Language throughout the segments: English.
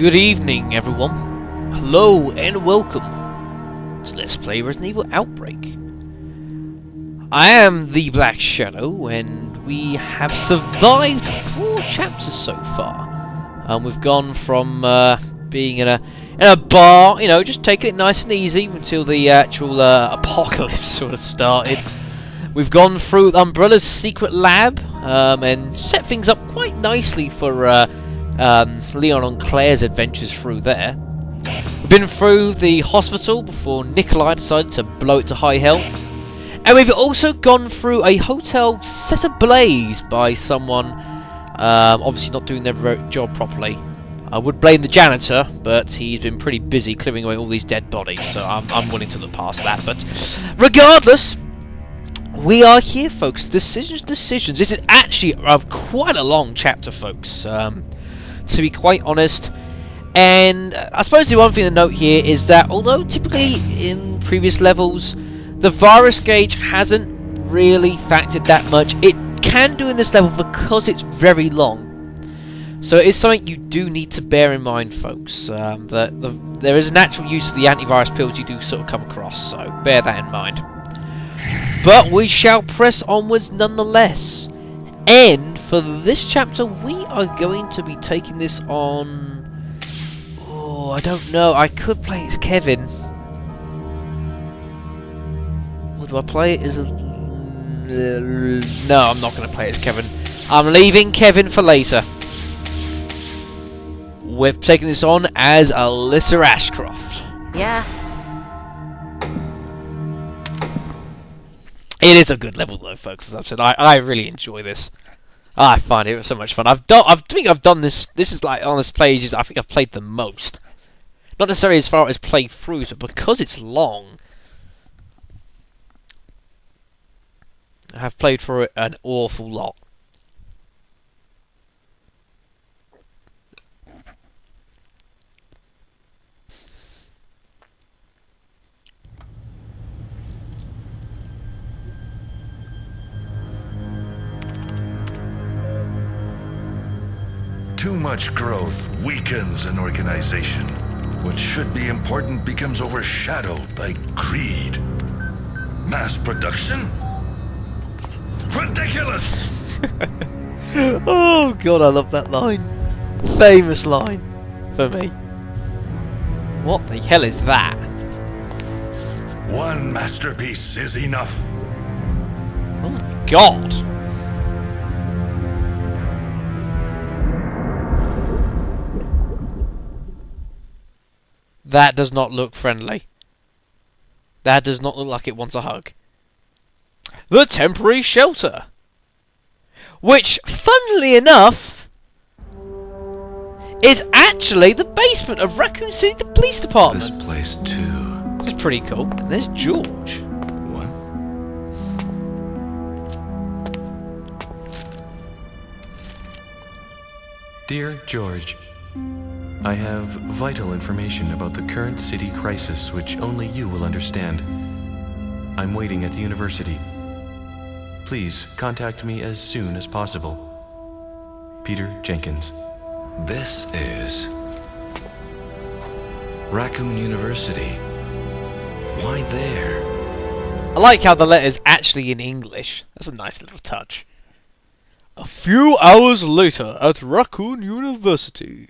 Good evening, everyone. Hello and welcome to Let's Play Resident Evil Outbreak. I am the Black Shadow, and we have survived 4 chapters so far. We've gone from being in a bar, you know, just taking it nice and easy until the actual apocalypse sort of started. We've gone through Umbrella's secret lab and set things up quite nicely for Leon and Claire's adventures through there. We've been through the hospital before Nikolai decided to blow it to high hell. And we've also gone through a hotel set ablaze by someone obviously not doing their job properly. I would blame the janitor, but he's been pretty busy clearing away all these dead bodies, so I'm willing to look past that. But regardless, we are here, folks. Decisions. This is actually quite a long chapter, folks, to be quite honest. And I suppose the one thing to note here is that although typically in previous levels the virus gauge hasn't really factored that much, it can do in this level because it's very long. So it's something you do need to bear in mind, folks. There is a natural use of the antivirus pills you do sort of come across, so bear that in mind. But we shall press onwards nonetheless. And for this chapter, we are going to be taking this on... Oh, I don't know. I could play as Kevin. Or do I play it as a... No, I'm not going to play as Kevin. I'm leaving Kevin for later. We're taking this on as Alyssa Ashcroft. Yeah. It is a good level though, folks, as I've said. I really enjoy this. I find it so much fun. I think I've done this. This is like on the stages I think I've played the most. Not necessarily as far as playthroughs, but because it's long, I have played for it an awful lot. Too much growth weakens an organization. What should be important becomes overshadowed by greed. Mass production? Ridiculous! Oh god, I love that line. Famous line for me. What the hell is that? One masterpiece is enough. Oh my god. That does not look friendly. That does not look like it wants a hug. The temporary shelter. Which, funnily enough, is actually the basement of Raccoon City, the police department. This place too. This is pretty cool. And there's George. What? Dear George, I have vital information about the current city crisis which only you will understand. I'm waiting at the university. Please contact me as soon as possible. Peter Jenkins. This is Raccoon University. Why there? I like how the letter's actually in English. That's a nice little touch. A few hours later at Raccoon University.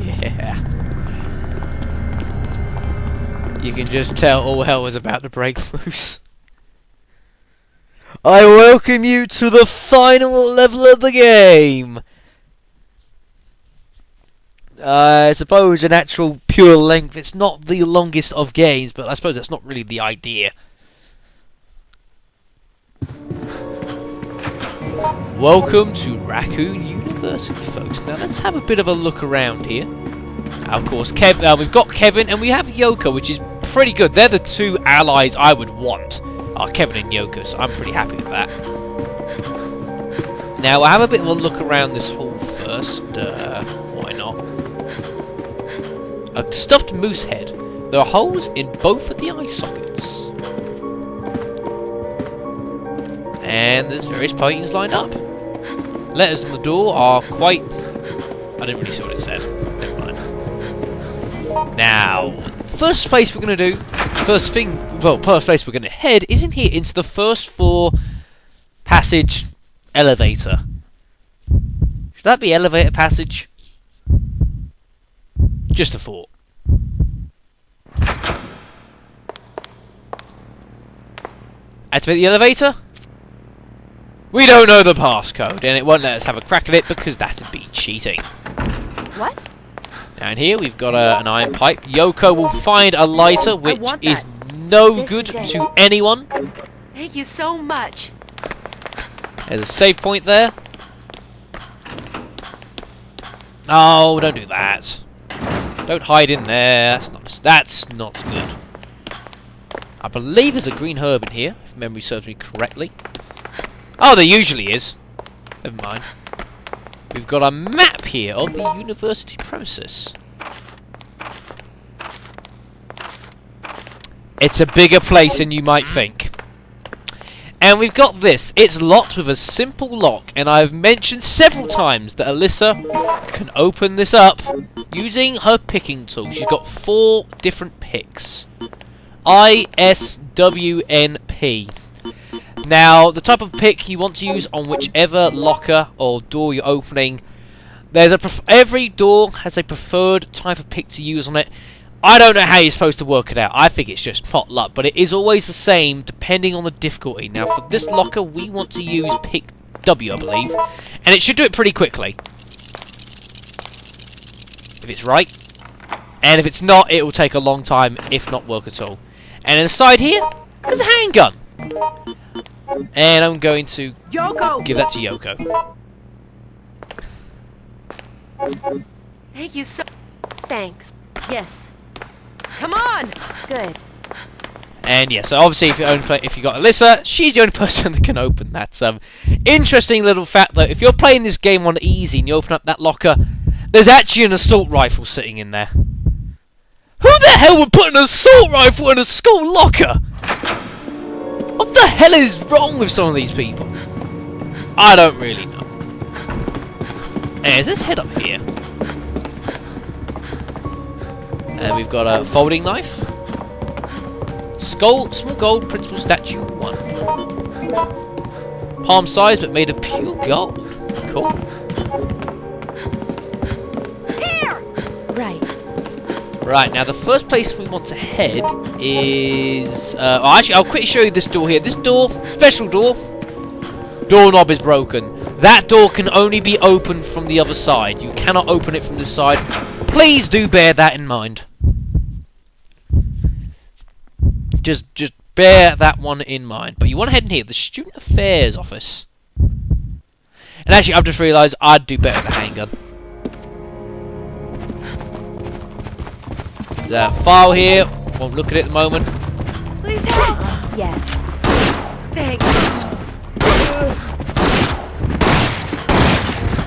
Yeah. You can just tell all hell is about to break loose. I welcome you to the final level of the game! I suppose in actual pure length it's not the longest of games, but I suppose that's not really the idea. Welcome to Raccoon University, folks. Now let's have a bit of a look around here. Of course, we've got Kevin and we have Yoko, which is pretty good. They're the 2 allies I would want, are Kevin and Yoko, so I'm pretty happy with that. Now, I'll have a bit of a look around this hall first. Why not? A stuffed moose head. There are holes in both of the eye sockets. And there's various potions lined up. Letters on the door are quite... I didn't really see what it said. Never mind. Now, first place we're going to do... First place we're going to head is in here into the first floor passage elevator. Should that be elevator passage? Just a thought. Activate the elevator. We don't know the passcode, and it won't let us have a crack at it because that'd be cheating. What? Now in here we've got an iron pipe. Yoko will find a lighter, which is no good to anyone. Thank you so much. There's a save point there. Oh, don't do that. Don't hide in there. That's not good. I believe there's a green herb in here, if memory serves me correctly. Oh, there usually is. Never mind. We've got a map here of the university premises. It's a bigger place than you might think. And we've got this. It's locked with a simple lock, and I've mentioned several times that Alyssa can open this up using her picking tool. She's got 4 different picks. ISWNP. Now, the type of pick you want to use on whichever locker or door you're opening, there's every door has a preferred type of pick to use on it. I don't know how you're supposed to work it out. I think it's just pot luck, but it is always the same depending on the difficulty. Now, for this locker, we want to use pick W, I believe, and it should do it pretty quickly. If it's right. And if it's not, it will take a long time, if not work at all. And inside here, there's a handgun. And I'm going to give that to Yoko. Thank you so... Thanks. Yes. Come on! Good. And yeah, so obviously if you got Alyssa, she's the only person that can open that. Interesting little fact though, if you're playing this game on easy and you open up that locker, there's actually an assault rifle sitting in there. Who the hell would put an assault rifle in a school locker? What the hell is wrong with some of these people? I don't really know. Let's head up here. And we've got a folding knife. Small gold principal statue 1. Palm size but made of pure gold. Cool. Here! Right. Right, now the first place we want to head is... actually, I'll quickly show you this door here. This door, special door, doorknob is broken. That door can only be opened from the other side. You cannot open it from this side. Please do bear that in mind. Just bear that one in mind. But you want to head in here, the Student Affairs Office. And actually, I've just realised I'd do better with the handgun. There's a file here. Won't look at it at the moment. Please help! Yes. Thanks.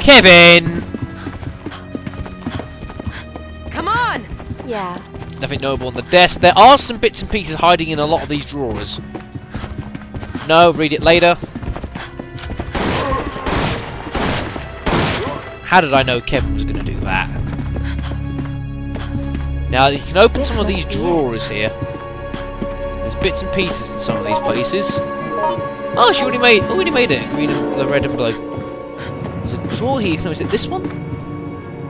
Kevin! Come on! Yeah. Nothing notable on the desk. There are some bits and pieces hiding in a lot of these drawers. No, read it later. How did I know Kevin was going to do that? Now, you can open some of these drawers here. There's bits and pieces in some of these places. Oh, she already made it. Green and the red and blue. There's a drawer here. Is it this one?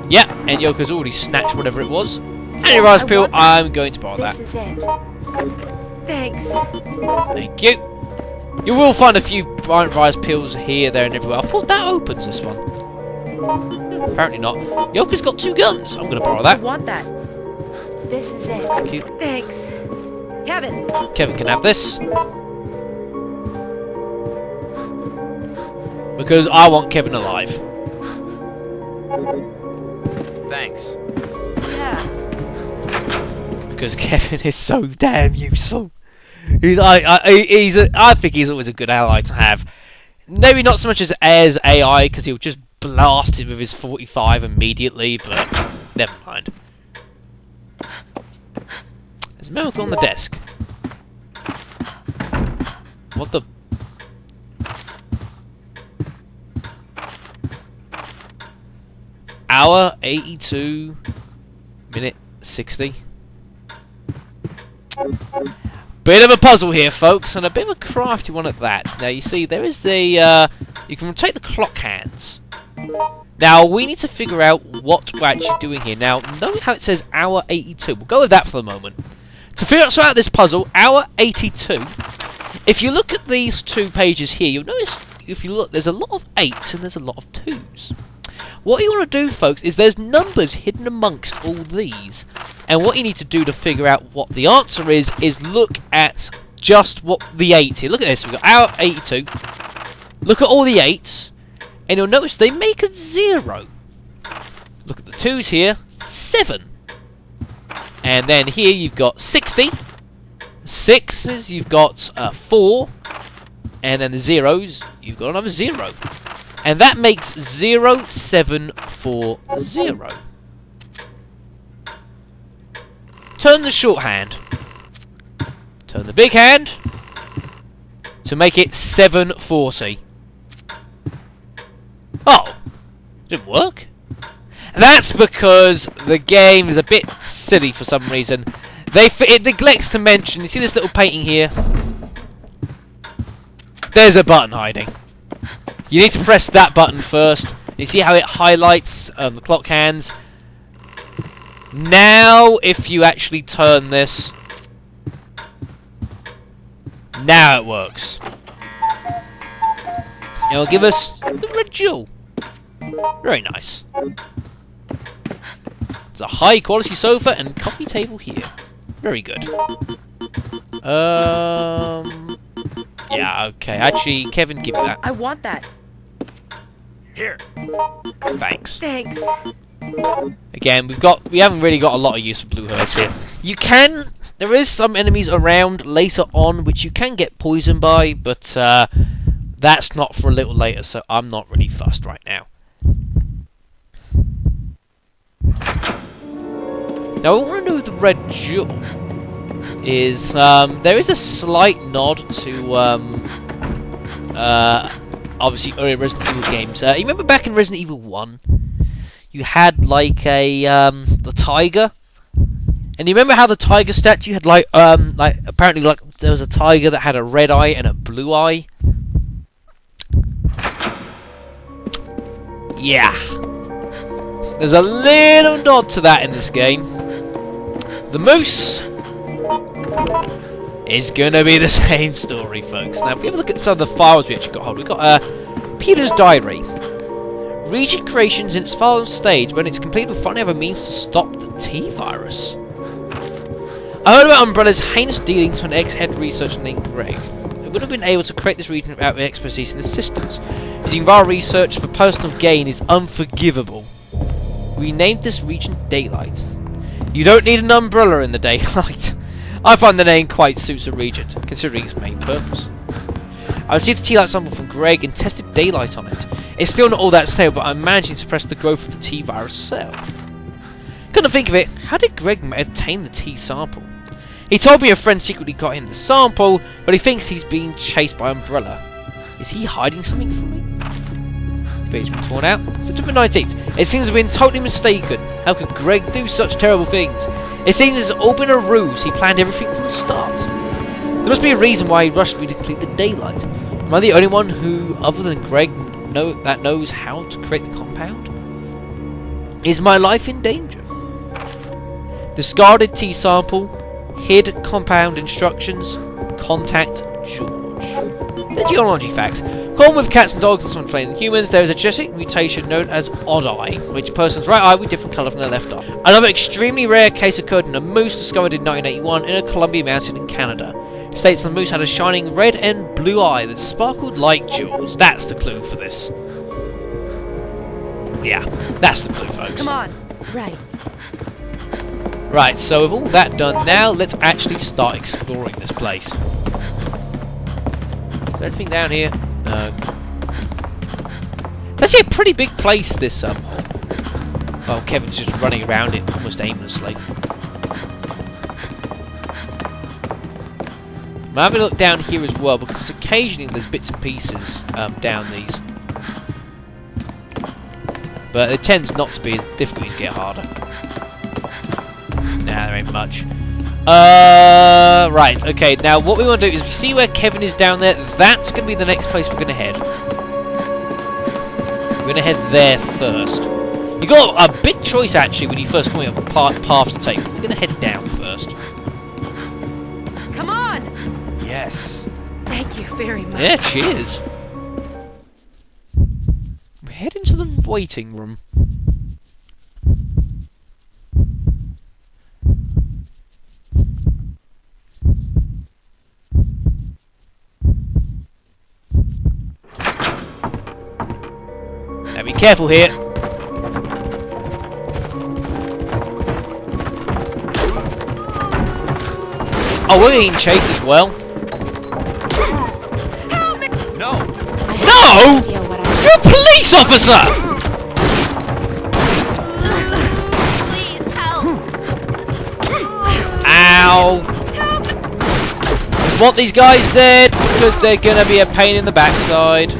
Yeah, and Yoko's already snatched whatever it was. And your rice pill, I'm going to borrow that. This is it. Thanks. Thank you. You will find a few rice pills here, there, and everywhere. I thought that opens this one. Apparently not. Yoko's got 2 guns. I'm going to borrow that. I want that. This is it. Thank you. Thanks. Kevin. Kevin can have this. Because I want Kevin alive. Thanks. Yeah. Because Kevin is so damn useful. I think he's always a good ally to have. Maybe not so much as AI, because he'll just blast it with his 45 immediately, but never mind. There's a mouth on the desk. What the... Hour 82, minute 60. Bit of a puzzle here, folks, and a bit of a crafty one at that. Now, you see, there is the, you can rotate the clock hands. Now, we need to figure out what we're actually doing here. Now, note how it says hour 82. We'll go with that for the moment. To figure out this puzzle, hour 82, if you look at these two pages here, you'll notice, if you look, there's a lot of 8s and there's a lot of 2s. What you want to do, folks, is there's numbers hidden amongst all these. And what you need to do to figure out what the answer is look at just what the 8 here. Look at this. We've got hour 82. Look at all the 8s. And you'll notice they make a 0. Look at the 2s here. 7. And then here you've got 60. 6s, you've got 4. And then the 0s, you've got another 0. And that makes 0740. Turn the shorthand. Turn the big hand to make it 740. Oh, didn't work. That's because the game is a bit silly for some reason. It neglects to mention. You see this little painting here? There's a button hiding. You need to press that button first. You see how it highlights the clock hands? Now, if you actually turn this, now it works. It'll give us the red jewel. Very nice. It's a high quality sofa and coffee table here. Very good. Yeah, okay. Actually, Kevin, give me that. I want that. Here. Thanks. Thanks. Again, we haven't really got a lot of use for blue herbs here. There is some enemies around later on which you can get poisoned by, but that's not for a little later, so I'm not really fussed right now. Now, what I want to do with the red jewel is there is a slight nod to obviously earlier Resident Evil games. You remember back in Resident Evil 1, you had like the tiger, and you remember how the tiger statue had like apparently like there was a tiger that had a red eye and a blue eye. Yeah, there's a little nod to that in this game. The moose is gonna be the same story, folks. Now, if we have a look at some of the files we actually got hold, we've got Peter's diary. Region creations in its final stage. When it's complete, we'll finally have a means to stop the T-virus. I heard about Umbrella's heinous dealings with an ex-head researcher named Greg. It would have been able to create this region without the expertise in the systems. Using our research for personal gain is unforgivable. We named this region Daylight. You don't need an umbrella in the daylight. I find the name quite suits the region, considering its main purpose. I received a T-light sample from Greg and tested daylight on it. It's still not all that stable, but I'm managing to suppress the growth of the T-virus cell. Come to think of it, how did Greg obtain the T sample? He told me a friend secretly got him the sample, but he thinks he's being chased by Umbrella. Is he hiding something from me? Page been torn out. September 19th. It seems I've been totally mistaken. How could Greg do such terrible things? It seems it's all been a ruse. He planned everything from the start. There must be a reason why he rushed me to complete the daylight. Am I the only one who, other than Greg, that knows how to create the compound? Is my life in danger? Discarded T sample. Hid compound instructions. Contact George. The geology facts. Common with cats and dogs and some plain humans, there is a genetic mutation known as odd eye, which a person's right eye with different colour from their left eye. Another extremely rare case occurred in a moose discovered in 1981 in a Columbia mountain in Canada. It states the moose had a shining red and blue eye that sparkled like jewels. That's the clue for this. Yeah, that's the clue, folks. Come on. Right. Right, so with all that done now, let's actually start exploring this place. Is there anything down here? No. It's actually a pretty big place, this hole. Well, Kevin's just running around it almost aimlessly. having a look down here as well, because occasionally there's bits and pieces down these. But it tends not to be as the difficulties get harder. Nah, there ain't much. Right, okay, now what we want to do is we see where Kevin is down there. That's going to be the next place we're going to head. We're going to head there first. You got a big choice actually when you first come up with path to take. We're going to head down first. Come on! Yes. Thank you very much. Yeah, cheers. We're heading to the waiting room. Now be careful here. Oh, we're being chased as well. No. No! You're a police officer! Please help! Ow! Want these guys dead because they're gonna be a pain in the backside.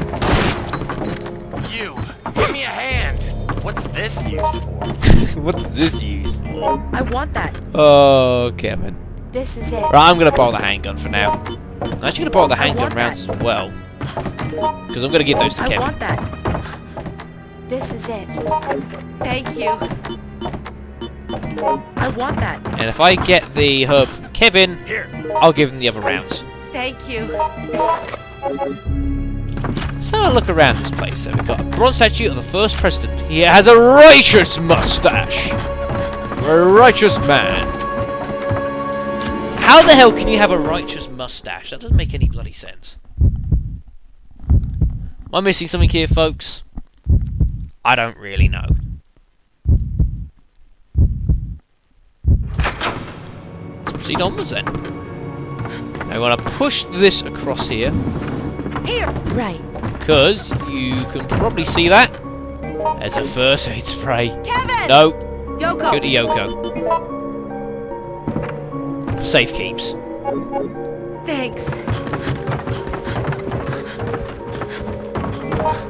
You. Give me a hand. What's this used for? What's this used for? I want that. Oh, Kevin. This is it. Right, I'm gonna borrow the handgun for now. I'm actually gonna borrow the handgun want rounds that. as well. Because I'm gonna give those to I Kevin. want that. This is it. Thank you. I want that. And if I get the herb from Kevin, Here. I'll give him the other rounds. Thank you. Let's have a look around this place. So we've got a bronze statue of the first president. He has a righteous mustache. For a righteous man. How the hell can you have a righteous mustache? That doesn't make any bloody sense. Am I missing something here, folks? I don't really know. Let's proceed onwards then. Now we want to push this across here. Here. Right. Because you can probably see that as a first aid spray. Kevin! No, Yoko. go to Yoko. For safe keeps. Thanks.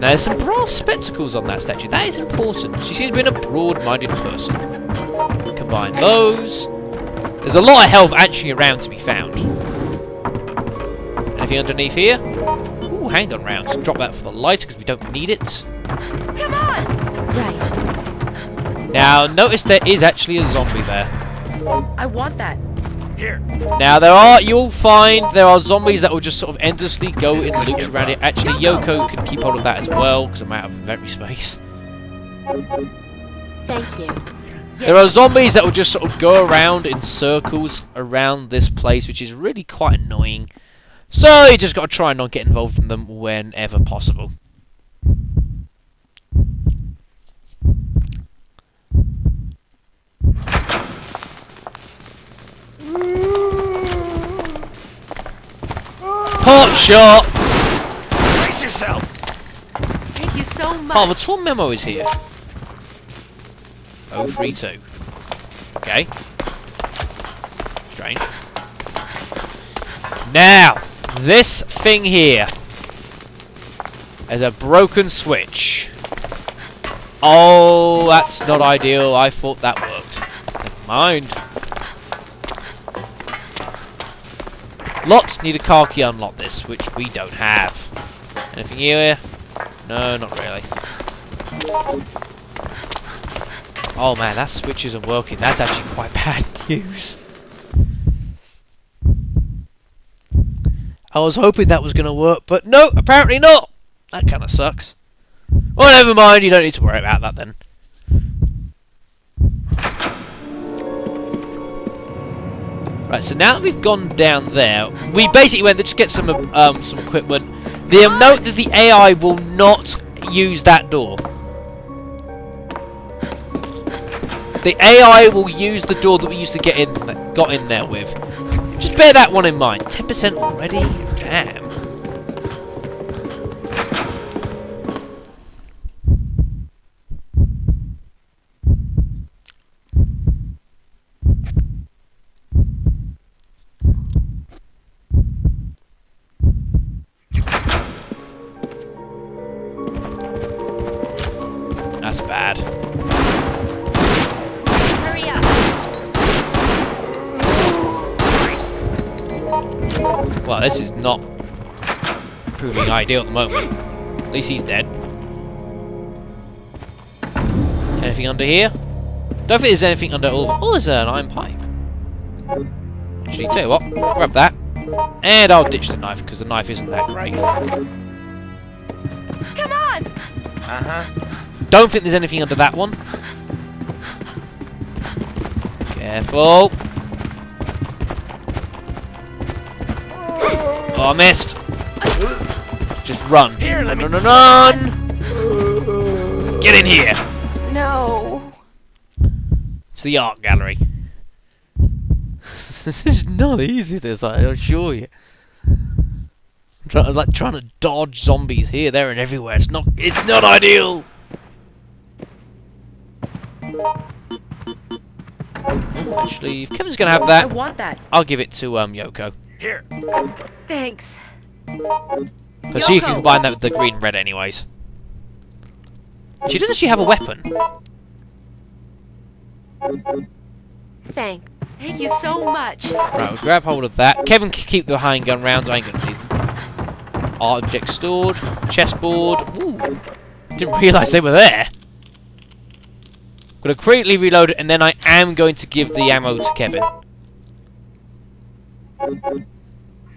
Now there's some brass spectacles on that statue. That is important. She seems to be a broad-minded person. Combine those. There's a lot of health actually around to be found. Anything underneath here? Ooh, handgun rounds. Drop that for the lighter because we don't need it. Come on! Right. Now notice there is actually a zombie there. I want that. Here. Now you'll find there are zombies that will just sort of endlessly go in loops around it. Actually, Yoko can keep hold of that as well because I'm out of inventory space. Thank you. There are zombies that will just sort of go around in circles around this place, which is really quite annoying. So you just got to try and not get involved in them whenever possible. Pot shot! Brace yourself. Thank you so much. Oh, the tour memo is here. 032. Okay. Strange. Now, this thing here is a broken switch. Oh, that's not ideal. I thought that worked. Never mind. Lots need a car key to unlock this, which we don't have. Anything here? No, not really. Oh man, that switch isn't working. That's actually quite bad news. I was hoping that was going to work, but no, apparently not. That kind of sucks. Well, never mind. You don't need to worry about that then. Right, so now that we've gone down there, we basically went to just get some equipment. Note that the AI will not use that door. The AI will use the door that we used to got in there with. Just bear that one in mind. 10% already? Damn. Well, this is not proving ideal at the moment. At least he's dead. Anything under here? Don't think there's anything under all. Oh, there's an iron pipe. Actually, tell you what, grab that, and I'll ditch the knife because the knife isn't that great. Come on! Don't think there's anything under that one. Careful. Oh, I missed. Just run. Here, let me- Run! Get in here. No. To the art gallery. This is not easy, this, I assure you. I'm like trying to dodge zombies here, there, and everywhere. It's not ideal. Actually, if Kevin's gonna have I that, want that. I'll give it to Yoko. Here. Thanks. Because she can combine that with the green and red anyways. She does actually have a weapon. Thank you so much. Right, we'll grab hold of that. Kevin can keep the handgun rounds. I ain't gonna need them. Object stored. Chessboard. Ooh. Didn't realise they were there. I'm gonna quickly reload it, and then I am going to give the ammo to Kevin.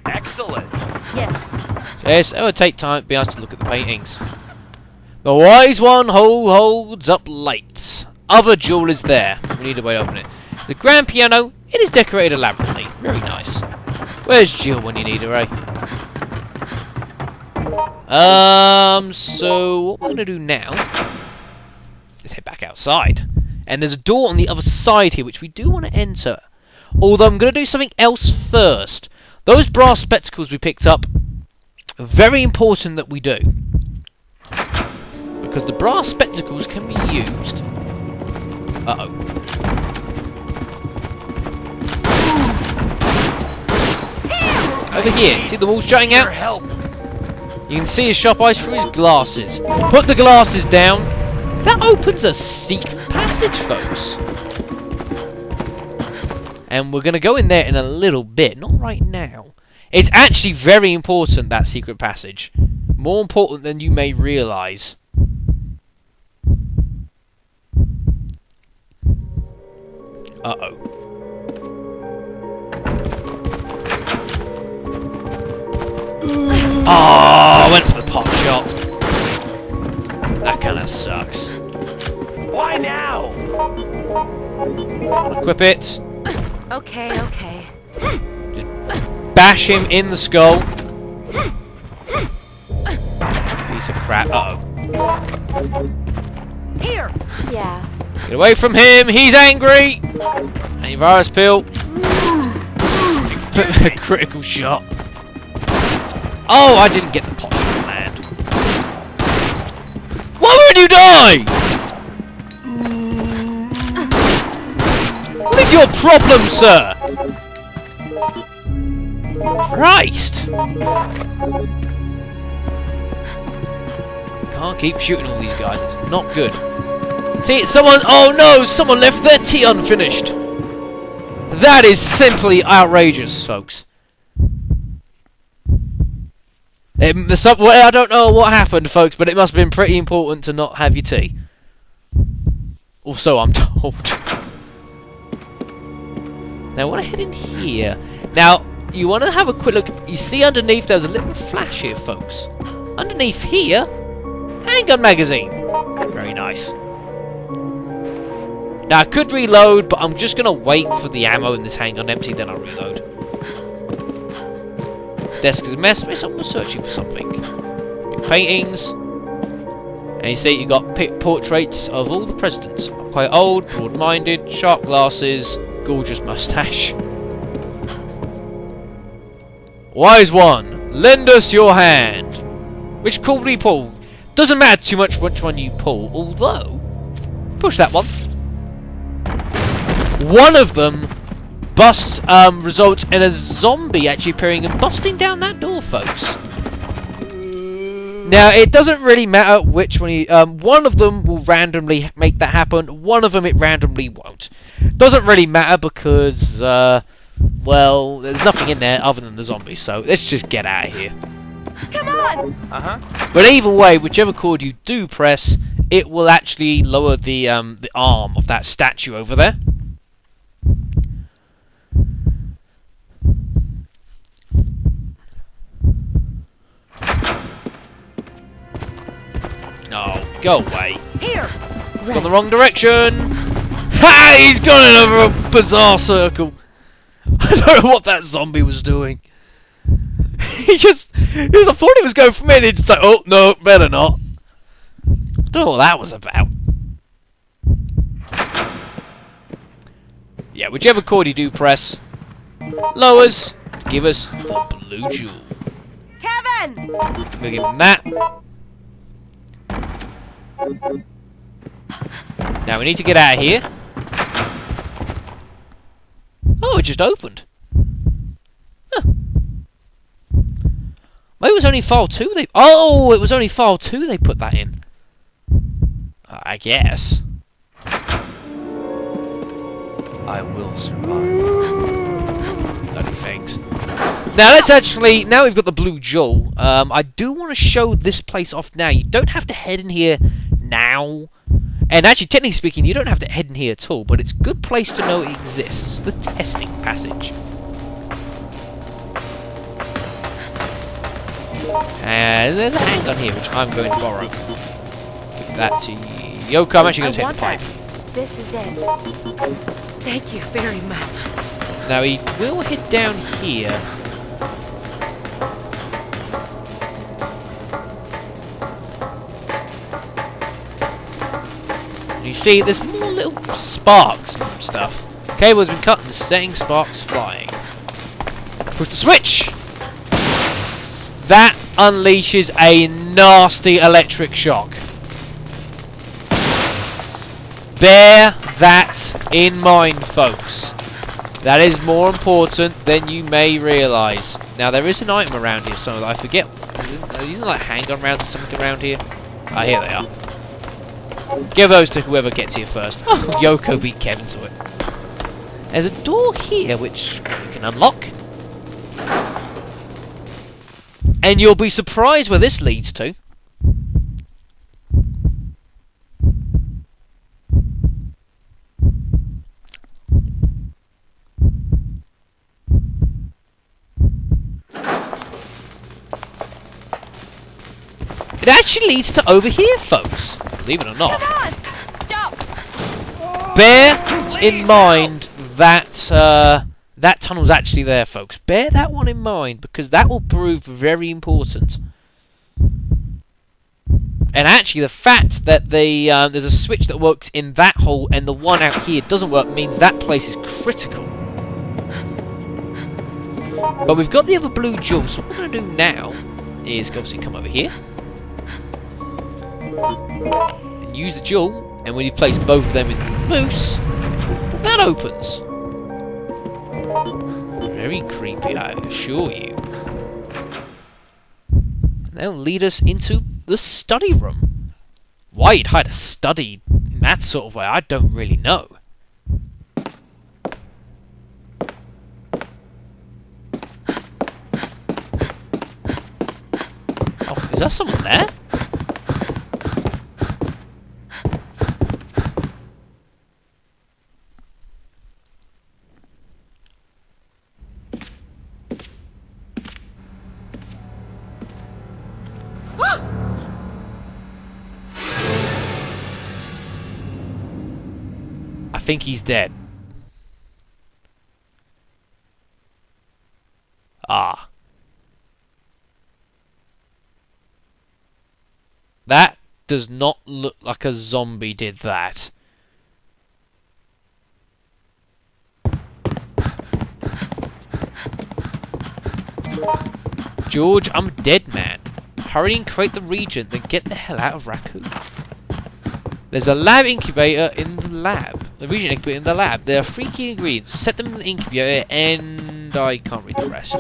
Excellent. Yes. Yes, it will take time to be asked to look at the paintings. The wise one who holds up lights. Other jewel is there. We need a way to open it. The grand piano, it is decorated elaborately. Very nice. Where's Jill when you need her, eh? So what we're gonna do now is head back outside. And there's a door on the other side here which we do want to enter. Although I'm gonna do something else first. Those brass spectacles we picked up, very important that we do. Because the brass spectacles can be used. Uh-oh. Over here, see the wall shutting out? Your help. You can see his sharp eyes through his glasses. Put the glasses down. That opens a secret passage, folks. And we're going to go in there in a little bit, not right now. It's actually very important, that secret passage. More important than you may realise. Uh-oh. Oh, I went for the pop shot. That kind of sucks. Why now? Equip it. Okay, okay. Bash him in the skull. Piece of crap. Uh-oh. Here. Yeah. Get away from him. He's angry. Antivirus pill. Excuse me. Critical shot. Oh, I didn't get the pop shot, man. Why would you die? What is your problem, sir? Christ! Can't keep shooting all these guys. It's not good. See, someone... Oh no! Someone left their tea unfinished. That is simply outrageous, folks. I don't know what happened, folks, but it must have been pretty important to not have your tea. Or so I'm told. Now, I want to head in here. Now, you want to have a quick look. You see underneath, there's a little flash here, folks. Underneath here, handgun magazine. Very nice. Now, I could reload, but I'm just going to wait for the ammo in this handgun empty, then I'll reload. Desk is a mess. Maybe someone was searching for something. Big paintings. And you see you got portraits of all the presidents. Quite old, broad-minded, sharp glasses, gorgeous mustache. Wise one, lend us your hand. Which call we pull? Doesn't matter too much which one you pull, although... Push that one. One of them results in a zombie actually appearing and busting down that door, folks. Now, it doesn't really matter which one you... one of them will randomly make that happen. One of them it randomly won't. Doesn't really matter because... well, there's nothing in there other than the zombies, so let's just get out of here. Come on! But either way, whichever chord you do press, it will actually lower the arm of that statue over there. No, go away. Here! Gone the wrong direction! Ha! He's gone in over a bizarre circle. I don't know what that zombie was doing. I thought he was going for me, and he just like, oh no, better not. Don't know what that was about. Yeah, whichever chord you do press, lowers, give us the blue jewel. Kevin! We'll give him that. Now we need to get out of here. Oh, it just opened. Huh. Maybe it was only file 2 they... Oh, it was only file 2 they put that in. I guess. I will survive. Bloody things. Now let's actually... Now we've got the blue jewel. I do want to show this place off now. You don't have to head in here now. And actually, technically speaking, you don't have to head in here at all. But it's a good place to know it exists. The testing passage. And there's a handgun here, which I'm going to borrow. Give that to Yoko. I'm actually going to take the pipe. This is it. Thank you very much. Now he will head down here. And you see, there's more little sparks and stuff. Cable's been cut and setting sparks flying. Push the switch! That unleashes a nasty electric shock. Bear that in mind, folks. That is more important than you may realise. Now, there is an item around here, so I forget. Are these like handgun rounds or something around here? Ah, here they are. Give those to whoever gets here first. Oh, Yoko beat Kevin to it. There's a door here which you can unlock. And you'll be surprised where this leads to. It actually leads to over here, folks. Believe it or not. Come on! Stop! Bear in mind that that tunnel's actually there, folks. Bear that one in mind, because that will prove very important. And actually, the fact that there's a switch that works in that hole and the one out here doesn't work means that place is critical. But we've got the other blue jewel, so what we're going to do now is obviously come over here. And use the jewel, and when you place both of them in the moose, that opens. Very creepy, I assure you. And that'll lead us into the study room. Why you'd hide a study in that sort of way, I don't really know. Oh, is there someone there? I think he's dead. Ah. That does not look like a zombie did that. George, I'm dead, man. Hurry and create the region, then get the hell out of Raccoon. There's a lab incubator in the lab. The region incubator in the lab. There are 3 key ingredients. Set them in the incubator, and I can't read the rest.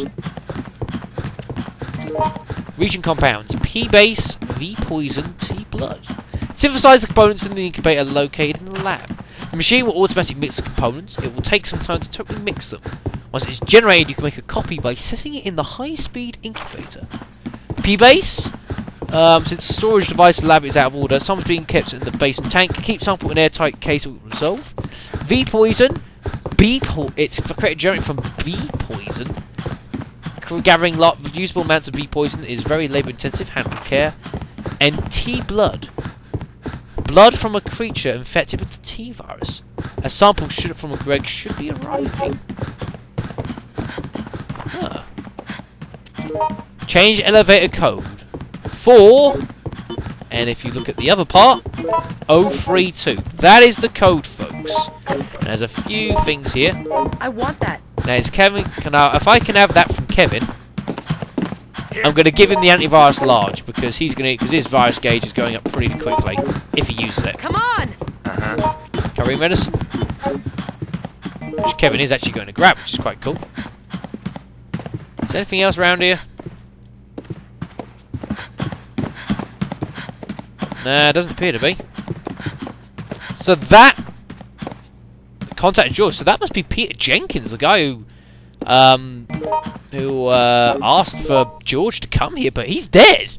Region compounds: P base, V poison, T blood. Synthesize the components in the incubator located in the lab. The machine will automatically mix the components. It will take some time to totally mix them. Once it's generated, you can make a copy by setting it in the high-speed incubator. P-base. Since the storage device in the lab is out of order, some's being kept in the basin tank. Keep sample in airtight case will resolve. V-poison. It's generated from bee poison. Gathering usable amounts of bee poison is very labour-intensive. Handle with care. And T-blood. Blood from a creature infected with the T-virus. A sample from a Geroge should be arriving. Huh. Change elevator code. 4. And if you look at the other part, 032. That is the code, folks. And there's a few things here. I want that. Now, is Kevin? If I can have that from Kevin, I'm going to give him the antivirus large because his virus gauge is going up pretty quickly if he uses it. Come on! Curry medicine, which Kevin is actually going to grab, which is quite cool. Is there anything else around here? Nah, it doesn't appear to be. So that contacted George. So that must be Peter Jenkins, the guy who asked for George to come here, but he's dead.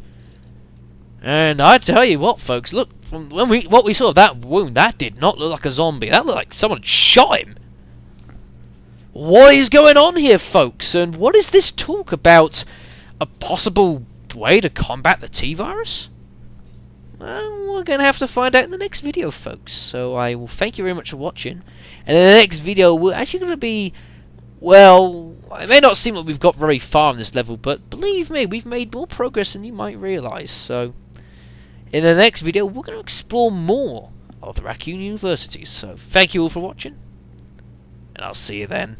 And I tell you what, folks, look, from what we saw of that wound, that did not look like a zombie. That looked like someone shot him. What is going on here, folks? And what is this talk about a possible way to combat the T-virus? Well, we're going to have to find out in the next video, folks. So I will thank you very much for watching. And in the next video, we're actually going to be... Well, it may not seem like we've got very far on this level, but believe me, we've made more progress than you might realise. So, in the next video, we're going to explore more of the Raccoon University. So, thank you all for watching, and I'll see you then.